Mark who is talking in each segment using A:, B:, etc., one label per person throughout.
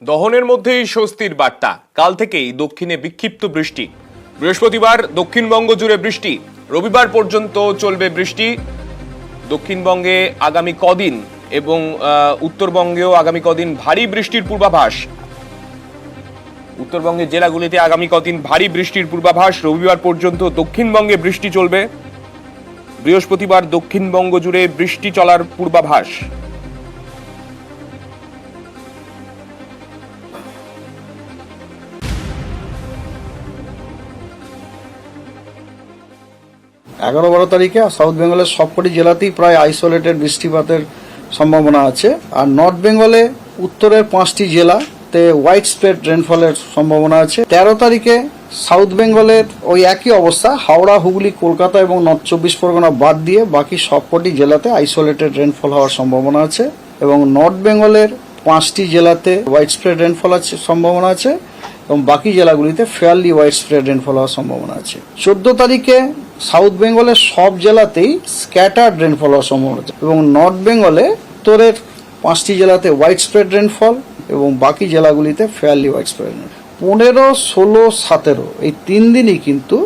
A: দহনের মধ্যেই স্বস্তির বার্তা। কাল থেকেই দক্ষিণে বিক্ষিপ্ত বৃষ্টি। বৃহস্পতিবার দক্ষিণবঙ্গ জুড়ে বৃষ্টি, রবিবার পর্যন্ত চলবে বৃষ্টি। দক্ষিণবঙ্গে আগামী কদিন এবং উত্তরবঙ্গেও আগামী কদিন ভারী বৃষ্টির পূর্বাভাস। উত্তরবঙ্গের জেলাগুলিতে আগামী কদিন ভারী বৃষ্টির পূর্বাভাস। রবিবার পর্যন্ত দক্ষিণবঙ্গে বৃষ্টি চলবে। বৃহস্পতিবার দক্ষিণবঙ্গ জুড়ে বৃষ্টি চলার পূর্বাভাস।
B: এগারো 12 তারিখে সাউথ বেঙ্গলের সবকটি জেলাতেই প্রায় আইসোলেটেড বৃষ্টিপাতের সম্ভাবনা আছে। আর নর্থ বেঙ্গলে উত্তরের 5টি জেলাতে হোয়াইট স্প্রেড রেনফলের সম্ভাবনা আছে। 13 তারিখে সাউথ বেঙ্গলের ওই একই অবস্থা, হাওড়া, হুগলি, কলকাতা এবং নর্থ 24 পরগনা বাদ দিয়ে বাকি সবকটি জেলাতে আইসোলেটেড রেনফল হওয়ার সম্ভাবনা আছে। এবং নর্থ বেঙ্গলের 5টি জেলাতে হোয়াইট স্প্রেড রেনফল আছে সম্ভাবনা আছে এবং বাকি জেলাগুলিতে ফেয়ারলি হোয়াইট স্প্রেড রেনফল হওয়ার সম্ভাবনা আছে। 14 তারিখে সাউথ বেঙ্গলের সব জেলাতেই স্ক্যাটার্ড রেনফল হওয়ার সম্ভাবনা আছে এবং নর্থ বেঙ্গলে উত্তরের 5টি জেলাতে হোয়াইট স্প্রেড রেনফল এবং বাকি জেলাগুলিতে ফেয়ারলি হোয়াইট স্প্রেড রেনফল। 15, 16, 17 এই 3 দিনই কিন্তু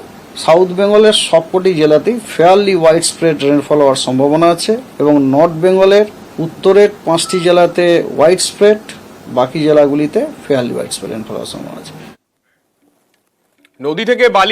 B: সাউথ বেঙ্গলের সবকটি জেলাতেই ফেয়ারলি হোয়াইট স্প্রেড রেনফল হওয়ার সম্ভাবনা আছে এবং নর্থ বেঙ্গলের উত্তরের 5টি জেলাতে হোয়াইট স্প্রেড, বাকি জেলাগুলিতে ফেয়ারলি হোয়াইট স্প্রেড রেনফল হওয়ার সম্ভাবনা আছে।
A: নদী থেকে বালি